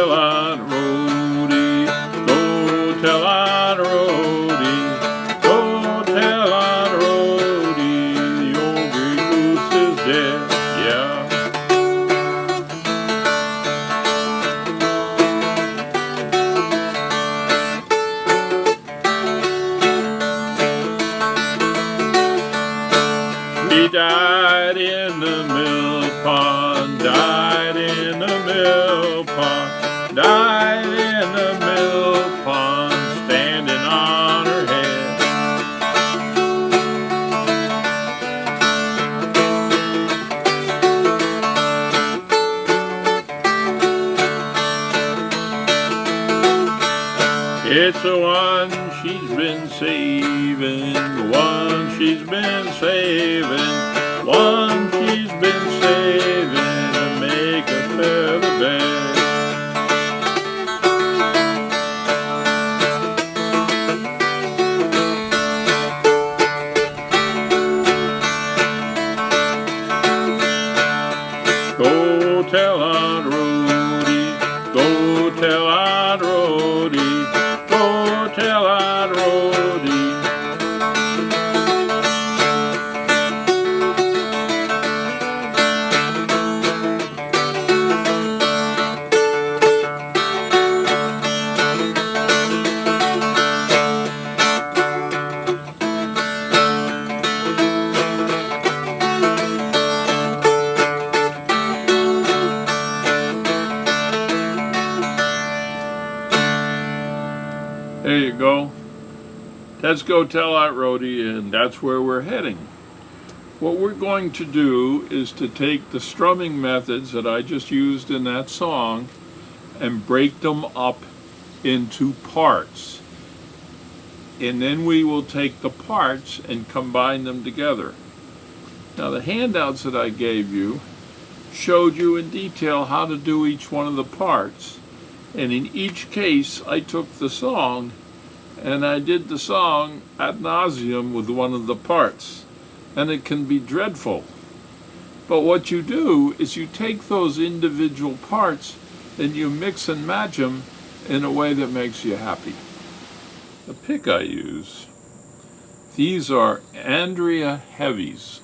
tell Aunt Rhody, go tell Aunt Rhody, go tell Aunt Rhody, the old gray goose is dead, yeah. He died in the mill pond, died in the mill pond, died in the mill pond, standing on her head. It's the one she's been saving, the one she's been saving, one she's been saving to make a feather bed. Go tell Aunt Rhody, go tell Aunt Rhody, go tell Aunt Rhody. There you go. Let's go tell Aunt Rhody, and that's where we're heading. What we're going to do is to take the strumming methods that I just used in that song and break them up into parts. And then we will take the parts and combine them together. Now the handouts that I gave you showed you in detail how to do each one of the parts. And in each case, I took the song and I did the song ad nauseum with one of the parts. And it can be dreadful. But what you do is you take those individual parts and you mix and match them in a way that makes you happy. The pick I use, these are Andrea Heavies.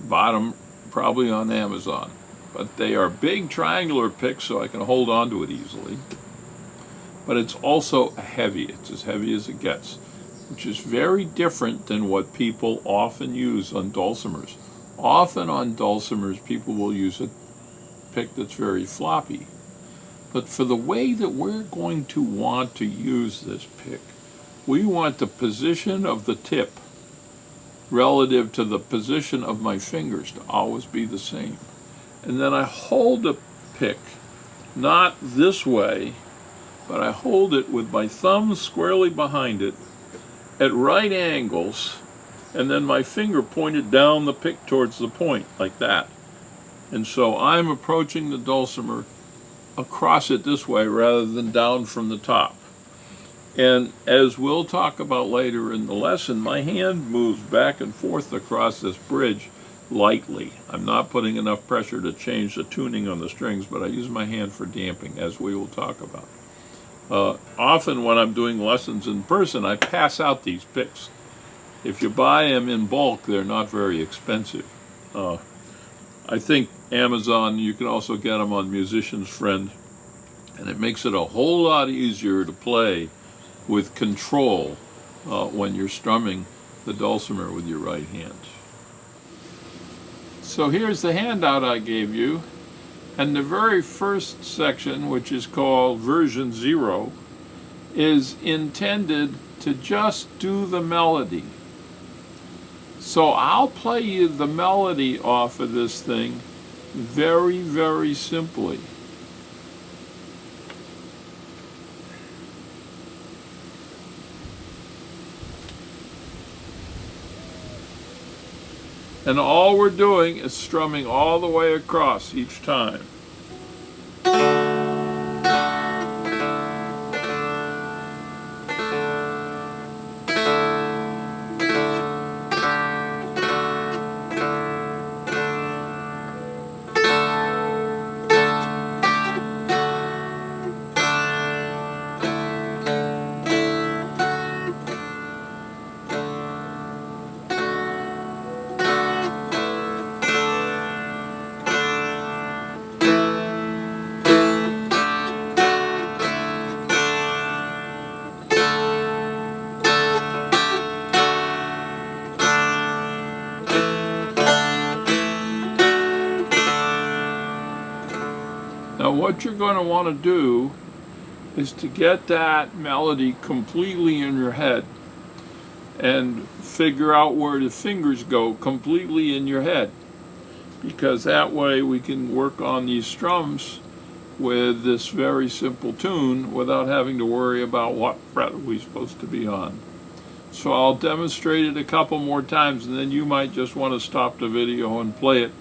Bought them probably on Amazon. But they are big triangular picks, so I can hold on to it easily. But it's also heavy. It's as heavy as it gets, which is very different than what people often use on dulcimers. Often on dulcimers, people will use a pick that's very floppy. But for the way that we're going to want to use this pick, we want the position of the tip relative to the position of my fingers to always be the same. And then I hold the pick, not this way, but I hold it with my thumb squarely behind it at right angles, and then my finger pointed down the pick towards the point, like that. And so I'm approaching the dulcimer across it this way rather than down from the top. And as we'll talk about later in the lesson, my hand moves back and forth across this bridge lightly. I'm not putting enough pressure to change the tuning on the strings, but I use my hand for damping, as we will talk about. Often when I'm doing lessons in person, I pass out these picks. If you buy them in bulk, they're not very expensive. I think Amazon, you can also get them on Musician's Friend, and it makes it a whole lot easier to play with control when you're strumming the dulcimer with your right hand. So here's the handout I gave you, and the very first section, which is called version 0, is intended to just do the melody. So I'll play you the melody off of this thing very, very simply. And all we're doing is strumming all the way across each time. what you're going to want to do is to get that melody completely in your head and figure out where the fingers go completely in your head, because that way we can work on these strums with this very simple tune without having to worry about what fret are we supposed to be on. So I'll demonstrate it a couple more times, and then you might just want to stop the video and play it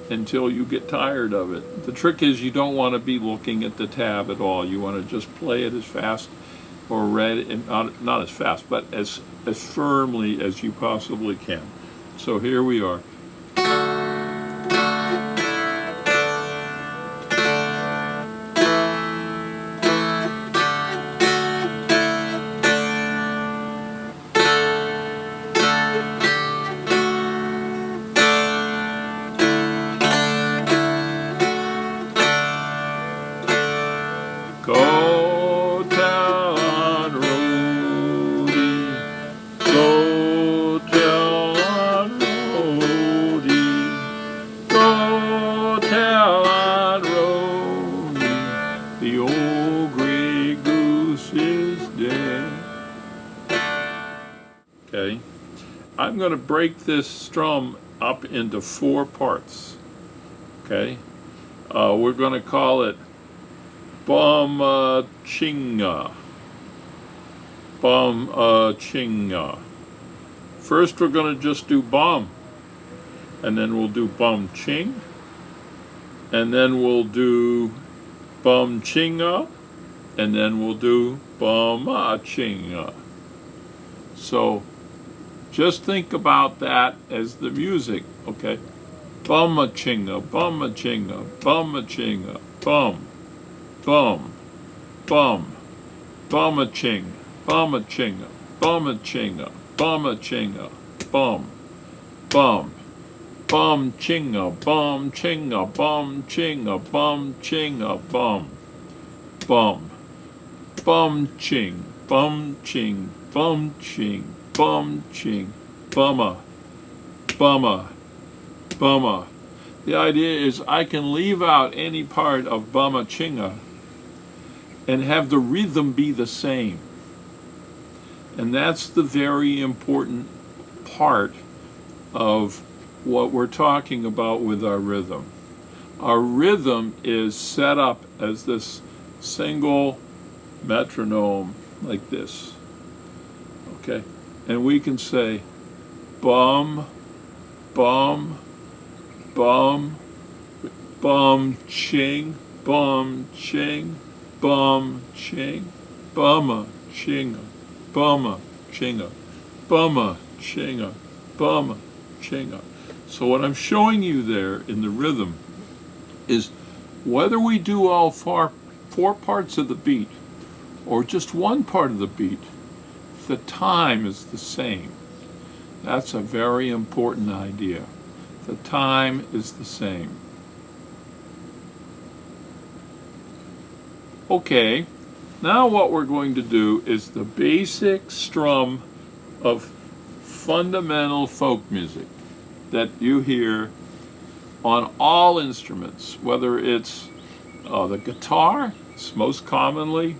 until you get tired of it. The trick is you don't want to be looking at the tab at all. You want to just play it as fast or read it, and not as fast, but as firmly as you possibly can. So here we are. Go tell Aunt Rhody, go tell Aunt Rhody, go tell Aunt Rhody, the old gray goose is dead. Okay, I'm going to break this strum up into 4 parts. Okay, we're going to call it Bum-chinga. Bum-chinga. First we're going to just do bum, and then we'll do bum-ching, and then we'll do bum-chinga, and then we'll do bum-chinga. So just think about that as the music, okay? Bum-chinga, bum-chinga, bum-chinga, bum. Bum, bum, bum-a-ching, bum-a-chinga, bum-a-chinga, bum-a-chinga, bum, bum, bum-chinga, bum-chinga, bum-chinga, bum-chinga, bum, bum, bum-ching, bum-ching, bum-ching, bum-ching, bumma, bumma, bumma. The idea is I can leave out any part of bum-a-chinga and have the rhythm be the same. And that's the very important part of what we're talking about with our rhythm. Our rhythm is set up as this single metronome like this. Okay? And we can say bum, bum, bum, bum, ching, bum, ching, bum, ching, bumma, chinga, bumma, chinga, bumma, chinga, bumma, chinga. So what I'm showing you there in the rhythm is whether we do all 4 parts of the beat or just one part of the beat, the time is the same. That's a very important idea. The time is the same. Okay, now what we're going to do is the basic strum of fundamental folk music that you hear on all instruments, whether it's the guitar. It's most commonly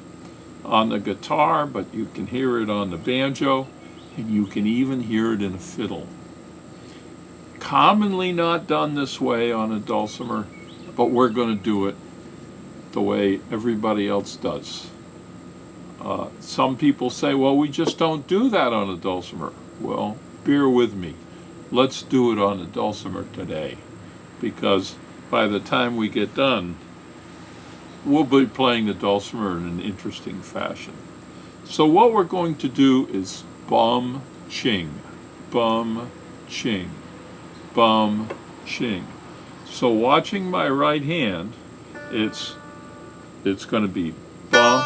on the guitar, but you can hear it on the banjo, and you can even hear it in a fiddle. Commonly not done this way on a dulcimer, but we're going to do it the way everybody else does. Some people say, well, we just don't do that on a dulcimer. Well, bear with me. Let's do it on a dulcimer today, because by the time we get done, we'll be playing the dulcimer in an interesting fashion. So what we're going to do is bum, ching, bum, ching, bum, ching. So watching my right hand, it's going to be bum,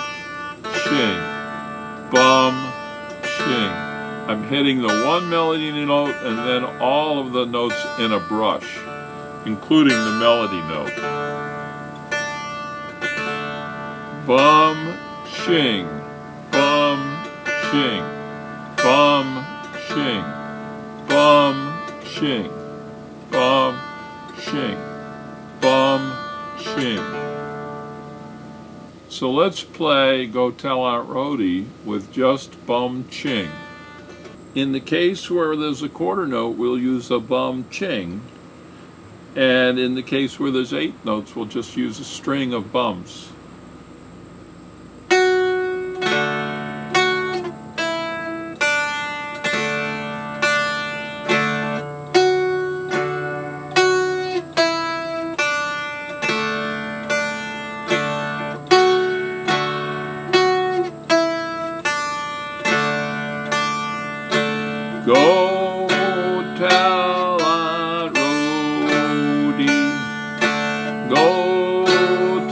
ching, bum, ching. I'm hitting the one melody note and then all of the notes in a brush, including the melody note. Bum, ching, bum, ching, bum, ching, bum, ching, bum, ching, bum, ching, So let's play Go Tell Aunt Rhody with just bum ching. In the case where there's a quarter note, we'll use a bum ching. And in the case where there's 8 notes, we'll just use a string of bums. Go tell Aunt Rhody, go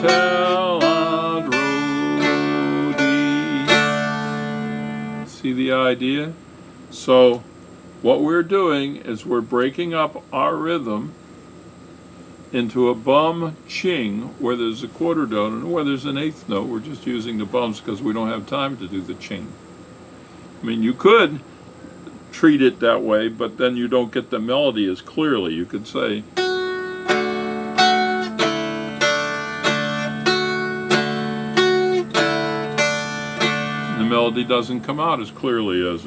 tell Aunt Rhody. See the idea? So what we're doing is we're breaking up our rhythm into a bum ching where there's a quarter note, and where there's an 8th note, we're just using the bums because we don't have time to do the ching. I mean, you could treat it that way, but then you don't get the melody as clearly. You could say, the melody doesn't come out as clearly as.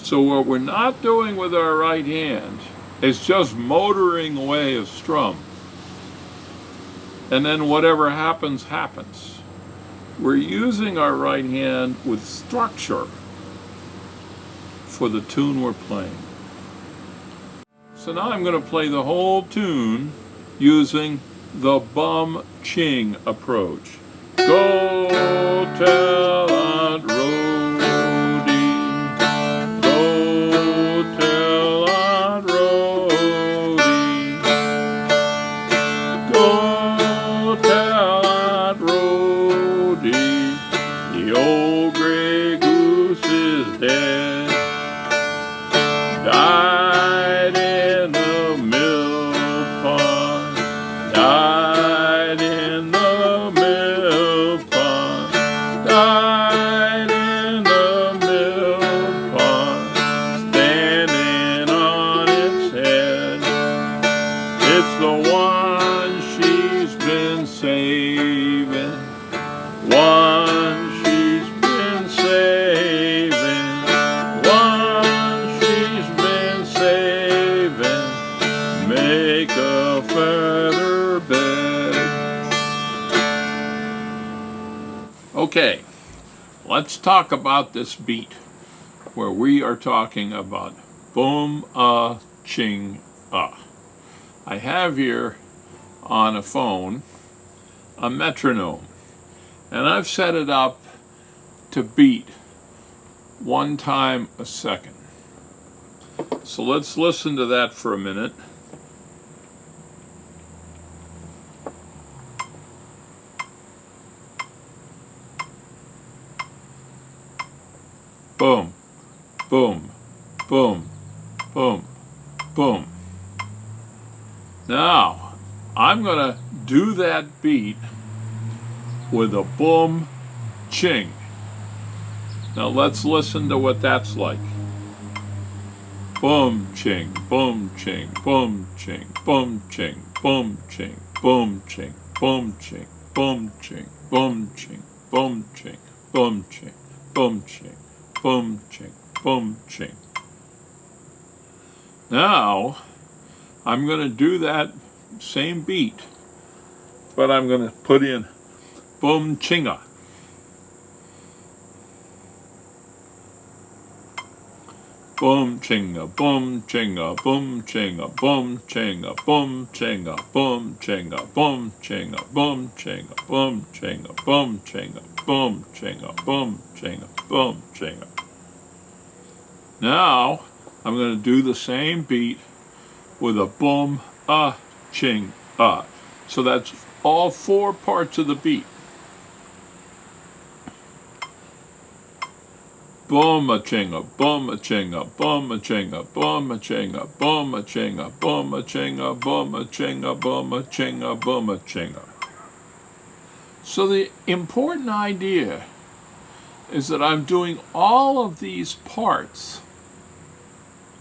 So what we're not doing with our right hand is just motoring away a strum. And then whatever happens, happens. We're using our right hand with structure for the tune we're playing. So now I'm going to play the whole tune using the bum ching approach. Go tell Aunt Rhody. The old gray goose is dead, died in the mill pond, died in the mill pond, died in the mill pond, standing on its head. It's the one she's been saving, one she's been saving, one she's been saving, make a feather bed. Okay, let's talk about this beat where we are talking about boom, ching, I have here on a phone a metronome, and I've set it up to beat 1 time a second. So let's listen to that for a minute. Boom, boom, boom, boom, boom. Now, I'm going to do that beat with a boom ching. Now let's listen to what that's like. Boom ching, boom ching, boom ching, boom ching, boom ching, boom ching, boom ching, boom ching, boom ching, boom ching, boom ching, boom ching, boom ching, boom ching. Now I'm going to do that same beat, but I'm going to put in boom chinga. Boom chinga, boom chinga, boom chinga, boom chinga, boom chinga, boom chinga, boom chinga, boom chinga, boom chinga, boom chinga, boom chinga, boom chinga, boom chinga. Now I'm going to do the same beat with a boom ching So that's all 4 parts of the beat. Boom a chinga, boom a chinga, boom a chinga, boom a chinga, boom a chinga, boom a chinga, boom a chinga, boom a chinga, boom a chinga. So the important idea is that I'm doing all of these parts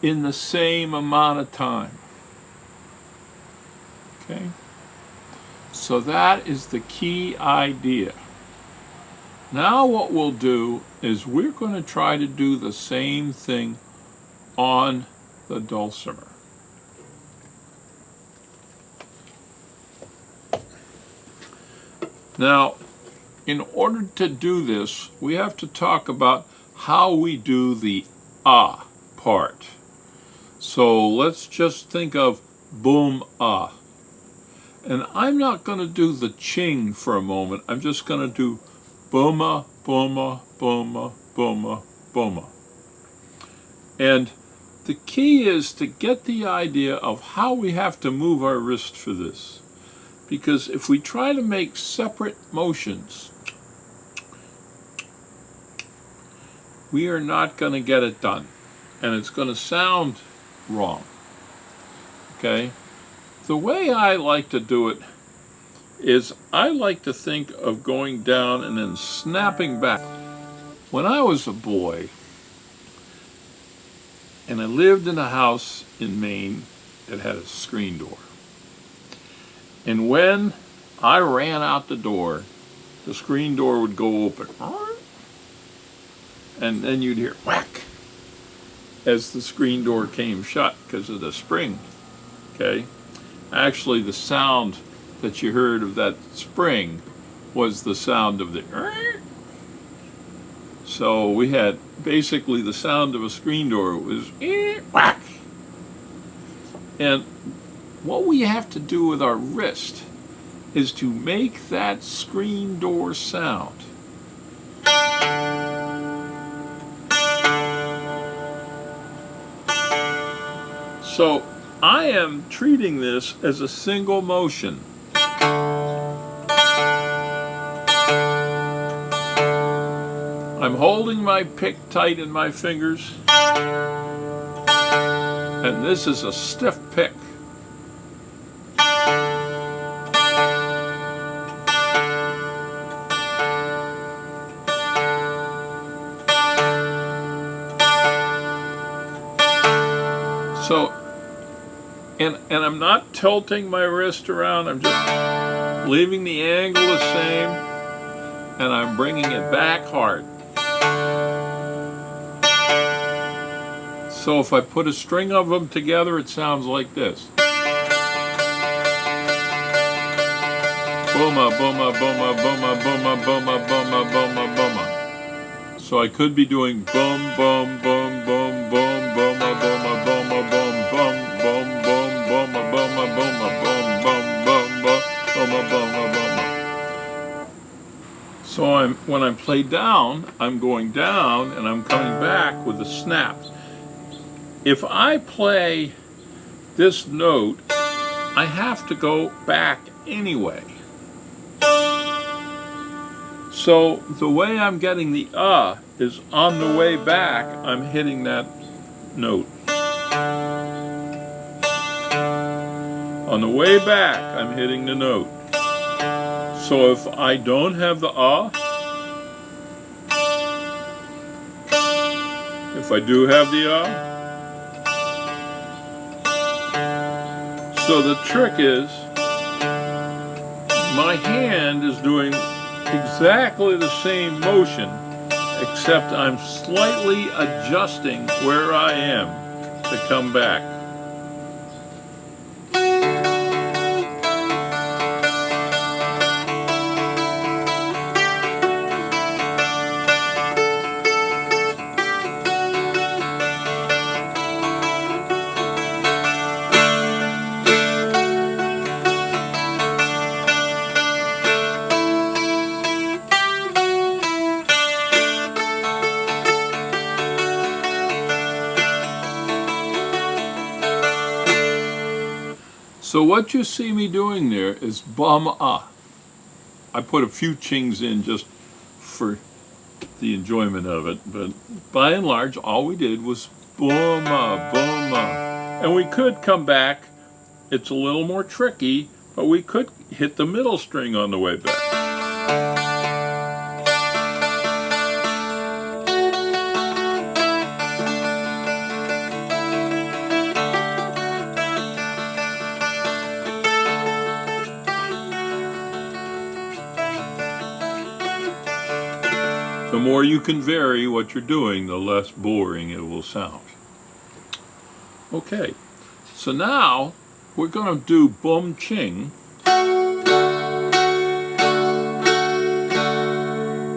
in the same amount of time. Okay? So that is the key idea. Now what we'll do is we're going to try to do the same thing on the dulcimer. Now, in order to do this, we have to talk about how we do the ah part. So let's just think of boom ah. And I'm not going to do the ching for a moment. I'm just going to do booma, booma, booma, booma, booma. And the key is to get the idea of how we have to move our wrist for this. Because if we try to make separate motions, we are not going to get it done. And it's going to sound wrong. Okay? The way I like to do it is I like to think of going down and then snapping back. When I was a boy, and I lived in a house in Maine that had a screen door. And when I ran out the door, the screen door would go open. And then you'd hear whack as the screen door came shut because of the spring. Okay? Actually, the sound that you heard of that spring was the sound of the. So we had basically the sound of a screen door was whack. And what we have to do with our wrist is to make that screen door sound. So I am treating this as a single motion. I'm holding my pick tight in my fingers, and this is a stiff pick. So, and I'm not tilting my wrist around, I'm just leaving the angle the same, and I'm bringing it back hard. So if I put a string of them together, it sounds like this. Booma, booma, booma, booma, booma, booma, booma, booma, booma. So I could be doing boom, boom, boom, boom, boom, booma, booma, booma, boom, boom, boom, boom, booma, booma, booma, boom, boom, boom, booma, booma, booma. So when I play down, I'm going down and I'm coming back with the snaps. If I play this note, I have to go back anyway. So the way I'm getting the is on the way back, I'm hitting that note. On the way back, I'm hitting the note. So if I don't have the if I do have the so the trick is, my hand is doing exactly the same motion, except I'm slightly adjusting where I am to come back. So what you see me doing there is bum ah. I put a few chings in just for the enjoyment of it, but by and large, all we did was boom ah, boom ah. And we could come back. It's a little more tricky, but we could hit the middle string on the way back. more you can vary what you're doing, the less boring it will sound. Okay, so now we're going to do bum ching,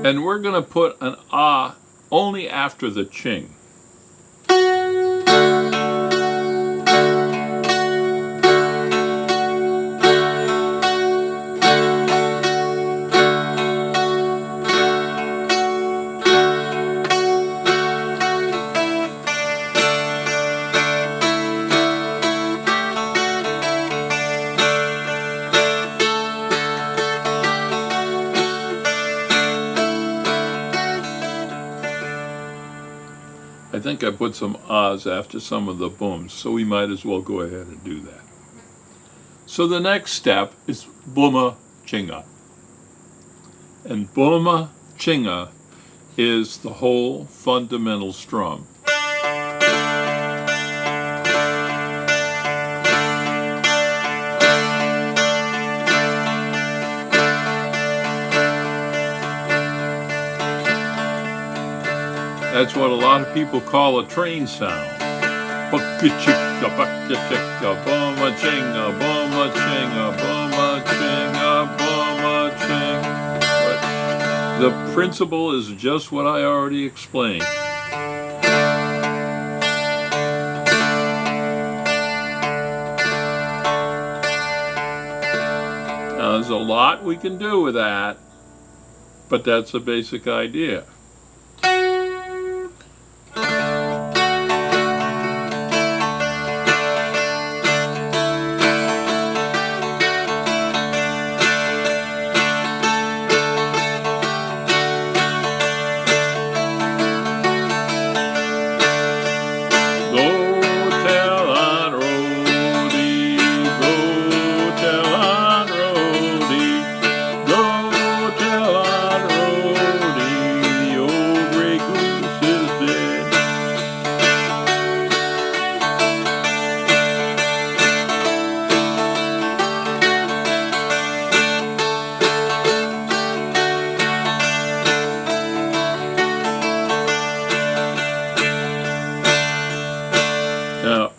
and we're going to put an ah only after the ching. I think I put some ahs after some of the booms, so we might as well go ahead and do that. So the next step is bumma chinga. And bumma chinga is the whole fundamental strum. That's what a lot of people call a train sound. Bucka chicka, bucka chicka, bumma chinga, bumma chinga, bumma chinga, bumma ching. But the principle is just what I already explained. Now, there's a lot we can do with that, but that's the basic idea.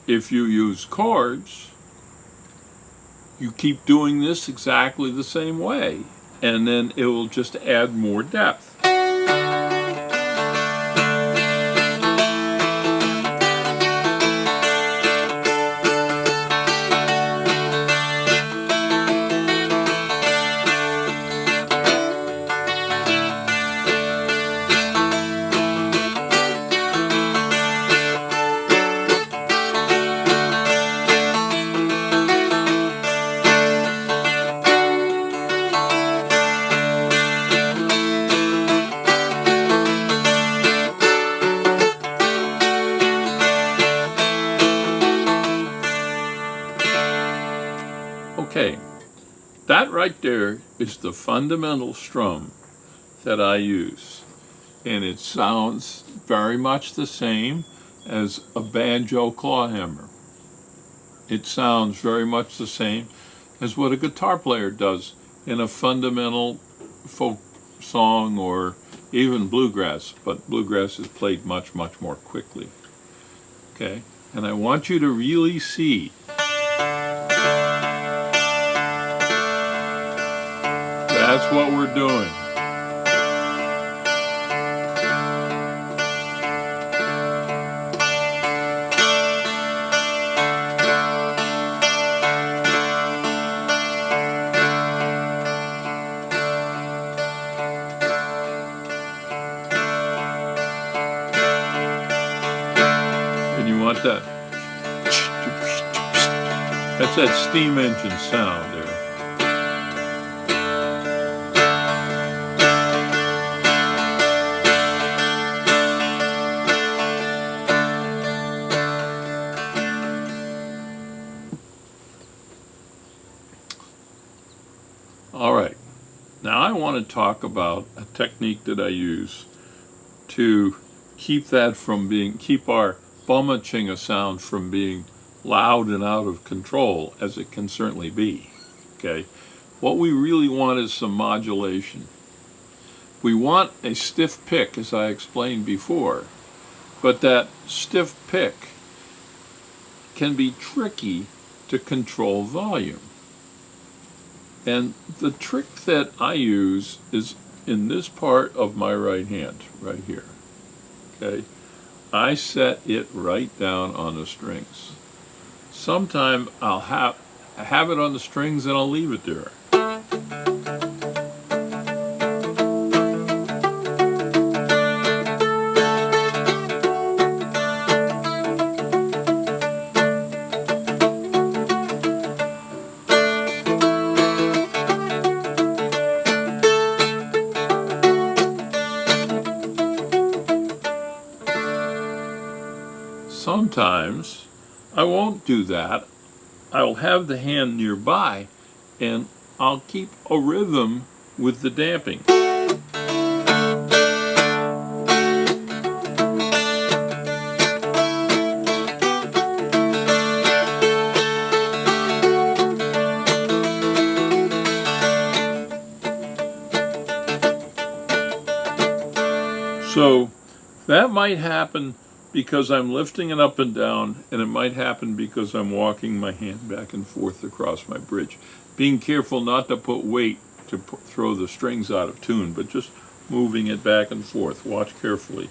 If you use chords, you keep doing this exactly the same way, and then it will just add more depth. Okay, that right there is the fundamental strum that I use, and it sounds very much the same as a banjo clawhammer. It sounds very much the same as what a guitar player does in a fundamental folk song or even bluegrass, but bluegrass is played much, much more quickly. Okay, and I want you to really see that's what we're doing. And you want that. That's that steam engine sound there. All right, now I want to talk about a technique that I use to keep our bumma chinga sound from being loud and out of control, as it can certainly be. Okay, what we really want is some modulation. We want a stiff pick, as I explained before, but that stiff pick can be tricky to control volume. And the trick that I use is in this part of my right hand, right here. Okay, I set it right down on the strings. Sometime I'll have it on the strings and I'll leave it there. Sometimes I won't do that. I'll have the hand nearby and I'll keep a rhythm with the damping. So that might happen because I'm lifting it up and down, and it might happen because I'm walking my hand back and forth across my bridge. Being careful not to put weight to throw the strings out of tune, but just moving it back and forth. Watch carefully.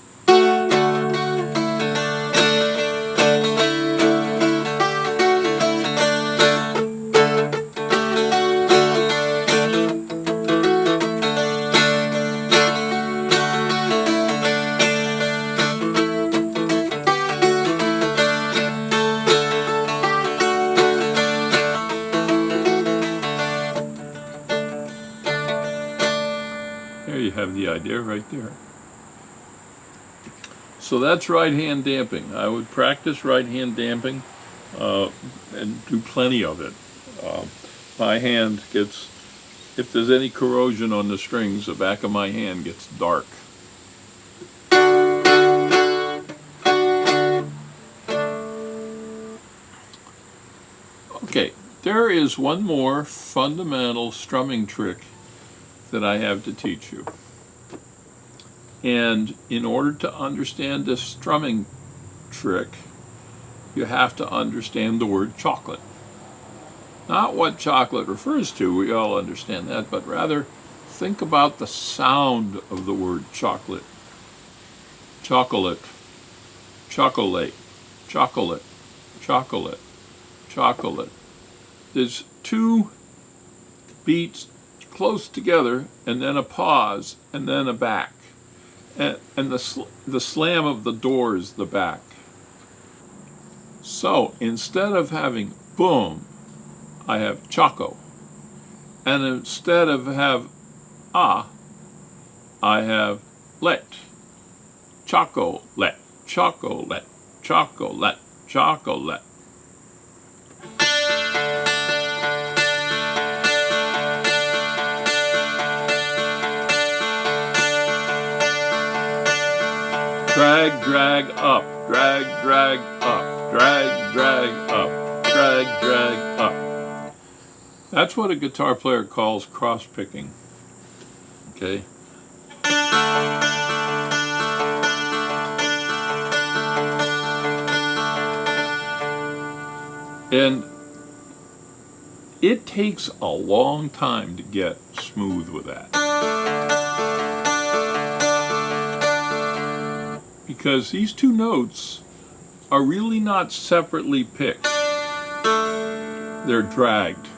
There you have the idea right there. So that's right hand damping. I would practice right hand damping and do plenty of it. My hand gets, if there's any corrosion on the strings, the back of my hand gets dark. Okay, there is one more fundamental strumming trick that I have to teach you. And in order to understand this strumming trick, you have to understand the word chocolate. Not what chocolate refers to, we all understand that, but rather think about the sound of the word chocolate. Chocolate, chocolate, chocolate, chocolate, chocolate. There's two beats close together, and then a pause, and then a back. And the slam of the door is the back. So instead of having boom, I have choco. And instead of have I have let. Chocolate, chocolate, chocolate, chocolate. Drag, drag up, drag, drag up, drag, drag up, drag, drag up. That's what a guitar player calls cross-picking, okay? And it takes a long time to get smooth with that. Because these two notes are really not separately picked. They're dragged.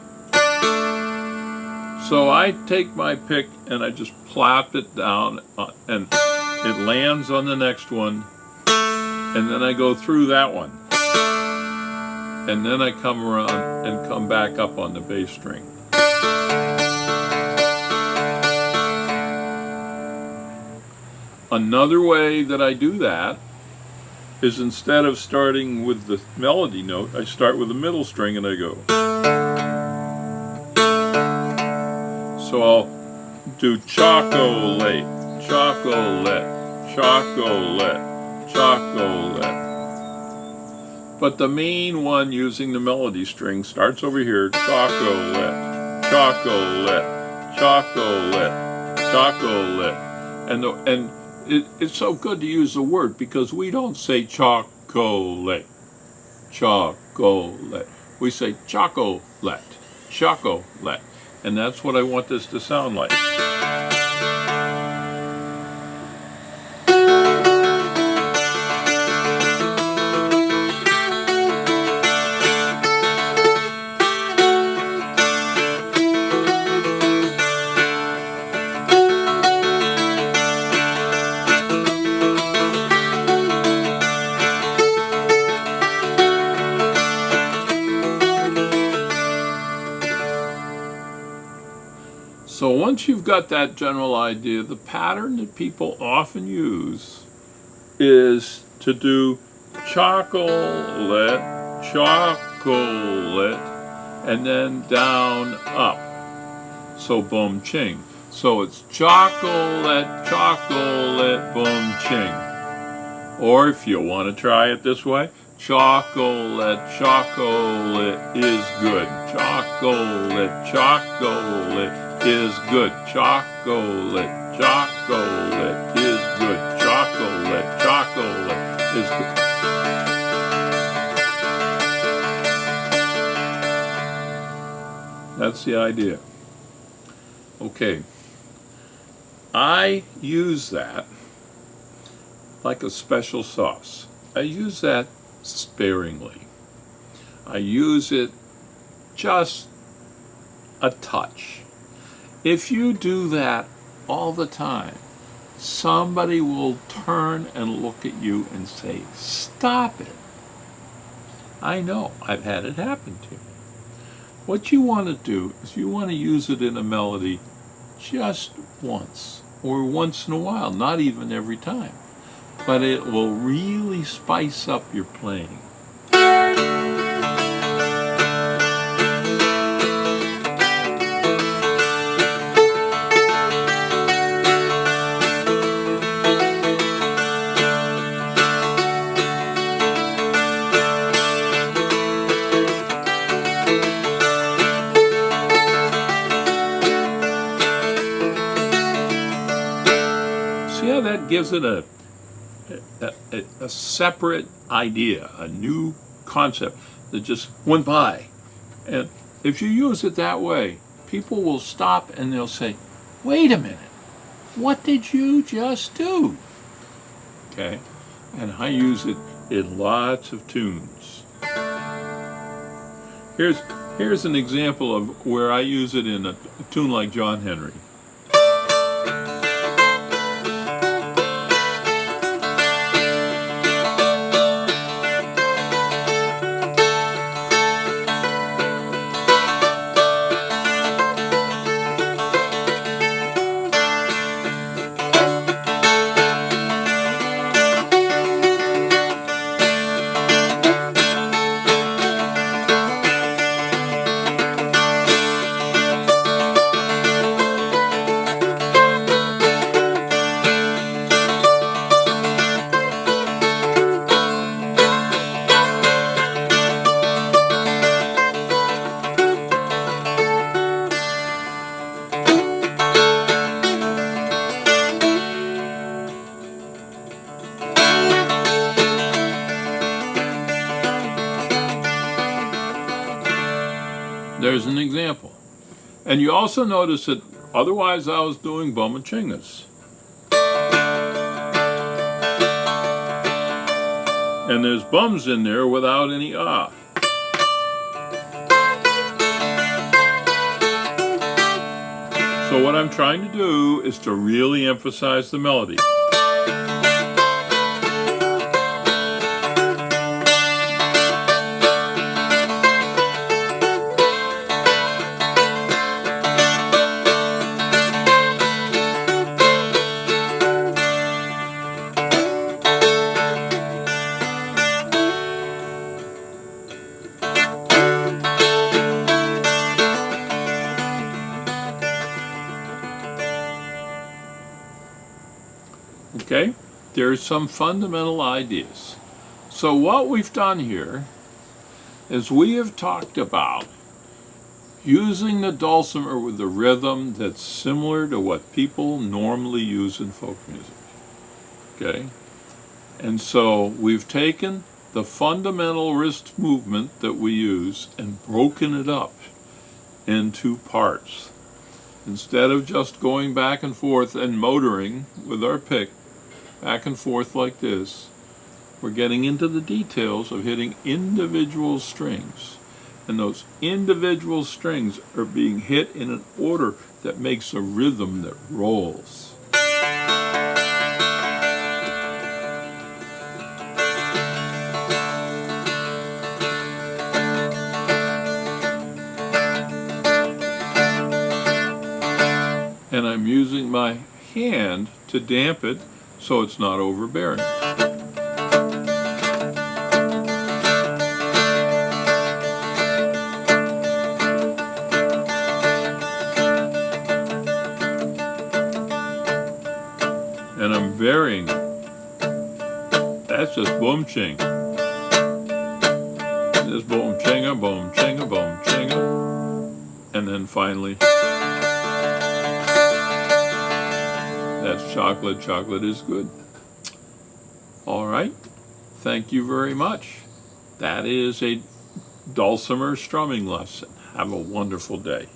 So I take my pick and I just plop it down and it lands on the next one, and then I go through that one. And then I come around and come back up on the bass string. Another way that I do that is instead of starting with the melody note, I start with the middle string and I go. So I'll do chocolate, chocolate, chocolate, chocolate. But the main one using the melody string starts over here, chocolate, chocolate, chocolate, chocolate. It's so good to use the word because we don't say chocolate, chocolate. We say chocolate, chocolate. And that's what I want this to sound like. So once you've got that general idea, the pattern that people often use is to do chocolate, chocolate, and then down, up. So boom, ching. So it's chocolate, chocolate, boom, ching. Or if you want to try it this way, chocolate, chocolate is good. Chocolate, chocolate is good. Chocolate, chocolate is good. Chocolate, chocolate is good. That's the idea. Okay. I use that like a special sauce. I use that sparingly. I use it just a touch. If you do that all the time, somebody will turn and look at you and say, "Stop it." I know, I've had it happen to me. What you want to do is you want to use it in a melody just once, or once in a while, not even every time. But it will really spice up your playing. See how that gives it a separate idea, a new concept that just went by. And if you use it that way, people will stop and they'll say, "Wait a minute, what did you just do?" Okay, and I use it in lots of tunes. Here's an example of where I use it in a tune like John Henry. There's an example. And you also notice that otherwise I was doing bomachingas. And there's bums in there without any ah. So what I'm trying to do is to really emphasize the melody. Okay, there's some fundamental ideas. So what we've done here is we have talked about using the dulcimer with a rhythm that's similar to what people normally use in folk music. Okay? And so we've taken the fundamental wrist movement that we use and broken it up into parts. Instead of just going back and forth and motoring with our pick back and forth like this, we're getting into the details of hitting individual strings. And those individual strings are being hit in an order that makes a rhythm that rolls. And I'm using my hand to damp it so it's not overbearing. And I'm varying. That's just boom ching. Just boom chinga, boom chinga, boom chinga. And then finally, that's chocolate. Chocolate is good. All right. Thank you very much. That is a dulcimer strumming lesson. Have a wonderful day.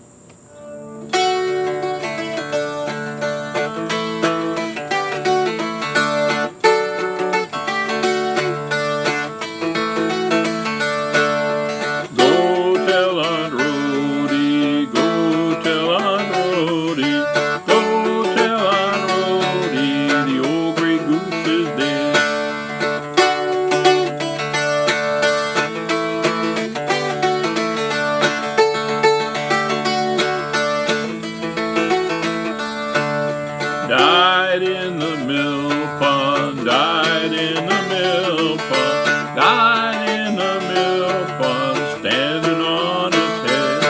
Died in the mill pond, died in the mill pond, died in the mill pond, standing on his head.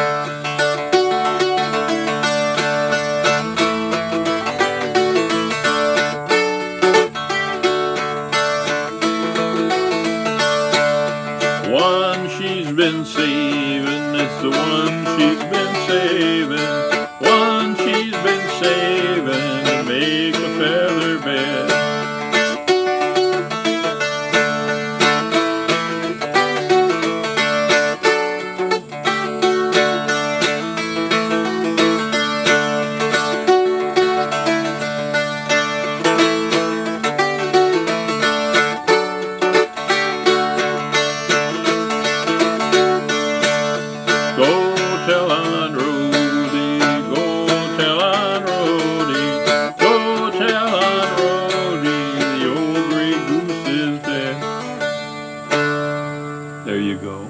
One she's been saving, it's the one she's been saving, one she's been saving. Make a feather bed. Go tell Aunt Rhody, go tell Aunt Rhody. There you go.